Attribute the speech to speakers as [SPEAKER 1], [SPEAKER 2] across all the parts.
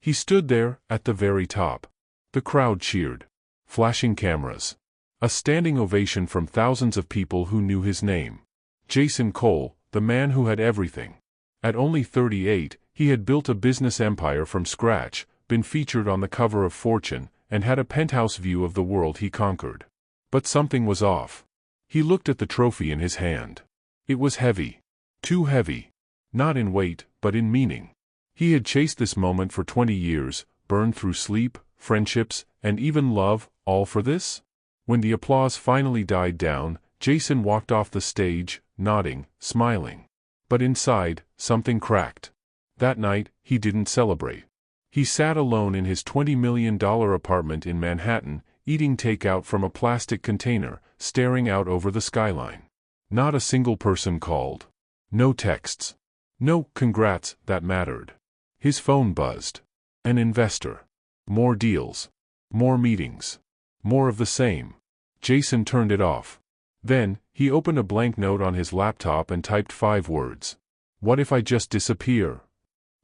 [SPEAKER 1] He stood there, at the very top. The crowd cheered. Flashing cameras. A standing ovation from thousands of people who knew his name. Jason Cole, the man who had everything. At only 38, he had built a business empire from scratch, been featured on the cover of Fortune, and had a penthouse view of the world he conquered. But something was off. He looked at the trophy in his hand. It was heavy. Too heavy. Not in weight, but in meaning. He had chased this moment for 20 years, burned through sleep, friendships, and even love, all for this? When the applause finally died down, Jason walked off the stage, nodding, smiling. But inside, something cracked. That night, he didn't celebrate. He sat alone in his $20 million apartment in Manhattan, eating takeout from a plastic container, staring out over the skyline. Not a single person called. No texts. No congrats that mattered. His phone buzzed. An investor. More deals. More meetings. More of the same. Jason turned it off. Then, he opened a blank note on his laptop and typed 5 words. What if I just disappear?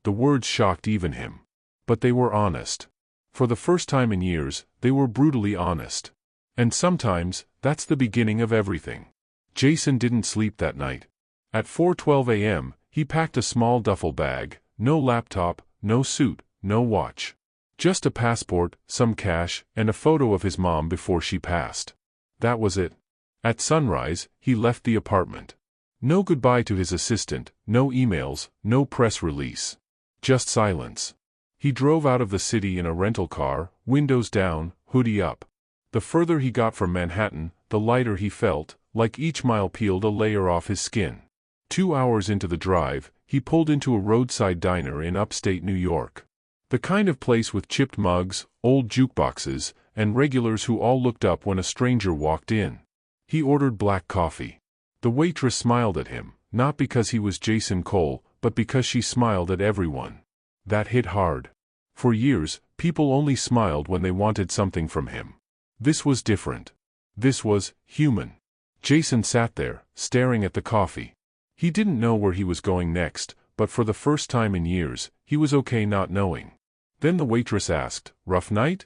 [SPEAKER 1] The words shocked even him. But they were honest. For the first time in years, they were brutally honest. And sometimes, that's the beginning of everything. Jason didn't sleep that night. At 4:12 a.m., he packed a small duffel bag, no laptop, no suit, no watch. Just a passport, some cash, and a photo of his mom before she passed. That was it. At sunrise, he left the apartment. No goodbye to his assistant, no emails, no press release. Just silence. He drove out of the city in a rental car, windows down, hoodie up. The further he got from Manhattan, the lighter he felt, like each mile peeled a layer off his skin. 2 hours into the drive, he pulled into a roadside diner in upstate New York. The kind of place with chipped mugs, old jukeboxes, and regulars who all looked up when a stranger walked in. He ordered black coffee. The waitress smiled at him, not because he was Jason Cole, but because she smiled at everyone. That hit hard. For years, people only smiled when they wanted something from him. This was different. This was human. Jason sat there, staring at the coffee. He didn't know where he was going next, but for the first time in years, he was okay not knowing. Then the waitress asked, "Rough night?"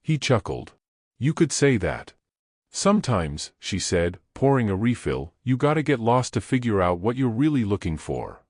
[SPEAKER 1] He chuckled. "You could say that." "Sometimes," she said, pouring a refill, "you gotta get lost to figure out what you're really looking for."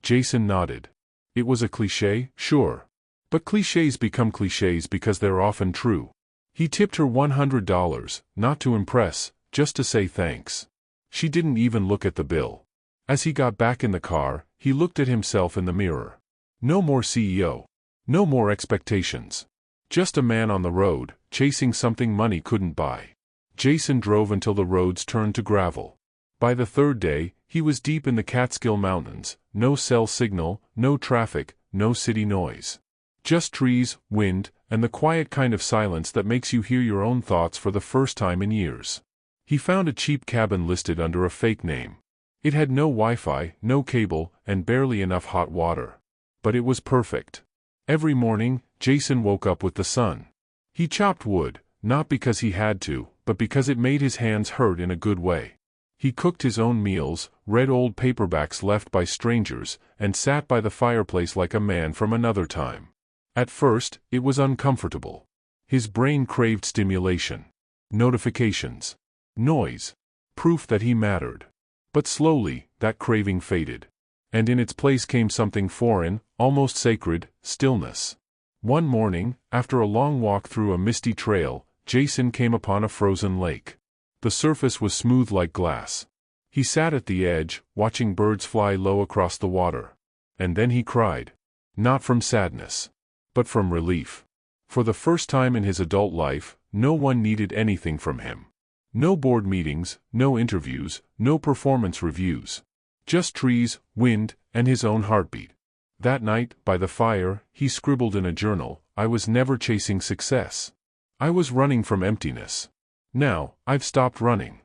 [SPEAKER 1] Jason nodded. It was a cliché, sure. But clichés become clichés because they're often true. He tipped her $100, not to impress, just to say thanks. She didn't even look at the bill. As he got back in the car, he looked at himself in the mirror. No more CEO. No more expectations. Just a man on the road, chasing something money couldn't buy. Jason drove until the roads turned to gravel. By the 3rd day, he was deep in the Catskill Mountains, no cell signal, no traffic, no city noise. Just trees, wind, and the quiet kind of silence that makes you hear your own thoughts for the first time in years. He found a cheap cabin listed under a fake name. It had no Wi-Fi, no cable, and barely enough hot water. But it was perfect. Every morning, Jason woke up with the sun. He chopped wood, not because he had to, but because it made his hands hurt in a good way. He cooked his own meals, read old paperbacks left by strangers, and sat by the fireplace like a man from another time. At first, it was uncomfortable. His brain craved stimulation. Notifications. Noise. Proof that he mattered. But slowly, that craving faded. And in its place came something foreign, almost sacred, stillness. One morning, after a long walk through a misty trail, Jason came upon a frozen lake. The surface was smooth like glass. He sat at the edge, watching birds fly low across the water. And then he cried. Not from sadness. But from relief. For the first time in his adult life, no one needed anything from him. No board meetings, no interviews, no performance reviews. Just trees, wind, and his own heartbeat. That night, by the fire, he scribbled in a journal, "I was never chasing success. I was running from emptiness. Now, I've stopped running."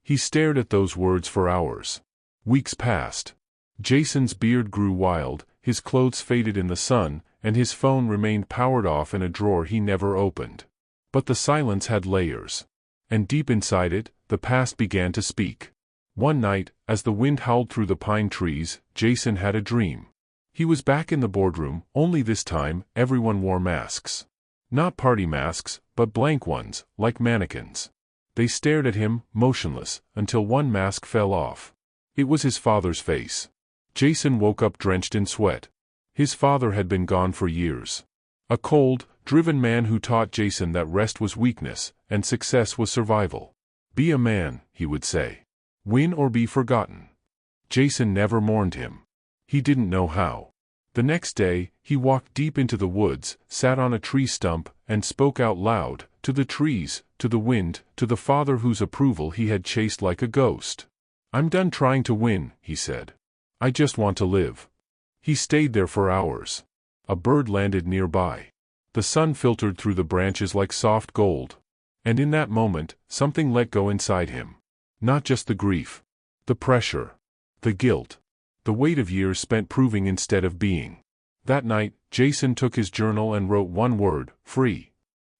[SPEAKER 1] He stared at those words for hours. Weeks passed. Jason's beard grew wild, his clothes faded in the sun, and his phone remained powered off in a drawer he never opened. But the silence had layers. And deep inside it, the past began to speak. One night, as the wind howled through the pine trees, Jason had a dream. He was back in the boardroom, only this time, everyone wore masks. Not party masks, but blank ones, like mannequins. They stared at him, motionless, until one mask fell off. It was his father's face. Jason woke up drenched in sweat. His father had been gone for years. A cold, driven man who taught Jason that rest was weakness, and success was survival. Be a man, he would say. Win or be forgotten. Jason never mourned him. He didn't know how. The next day, he walked deep into the woods, sat on a tree stump, and spoke out loud, to the trees, to the wind, to the father whose approval he had chased like a ghost. I'm done trying to win, he said. I just want to live. He stayed there for hours. A bird landed nearby. The sun filtered through the branches like soft gold. And in that moment, something let go inside him. Not just the grief. The pressure. The guilt. The weight of years spent proving instead of being. That night, Jason took his journal and wrote one word, free.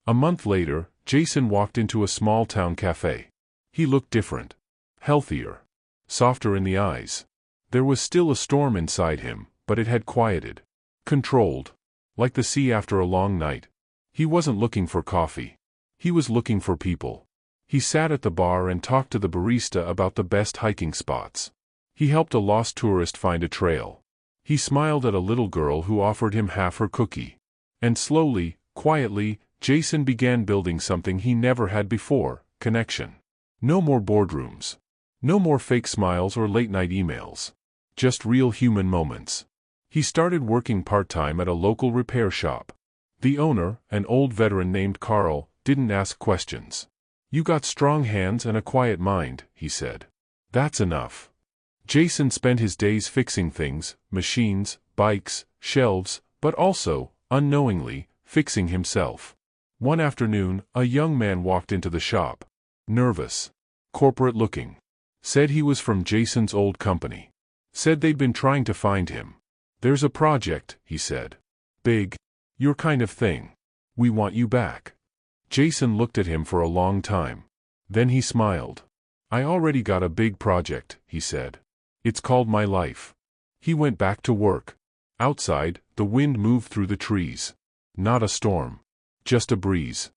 [SPEAKER 1] A month later, Jason walked into a small-town cafe. He looked different. Healthier. Softer in the eyes. There was still a storm inside him, but it had quieted. Controlled. Like the sea after a long night. He wasn't looking for coffee. He was looking for people. He sat at the bar and talked to the barista about the best hiking spots. He helped a lost tourist find a trail. He smiled at a little girl who offered him half her cookie. And slowly, quietly, Jason began building something he never had before, connection. No more boardrooms. No more fake smiles or late-night emails. Just real human moments. He started working part-time at a local repair shop. The owner, an old veteran named Carl, didn't ask questions. You got strong hands and a quiet mind, he said. That's enough. Jason spent his days fixing things, machines, bikes, shelves, but also, unknowingly, fixing himself. One afternoon, a young man walked into the shop. Nervous. Corporate-looking. Said he was from Jason's old company. Said they'd been trying to find him. There's a project, he said. Big. Your kind of thing. We want you back. Jason looked at him for a long time. Then he smiled. I already got a big project, he said. It's called my life. He went back to work. Outside, the wind moved through the trees. Not a storm. Just a breeze.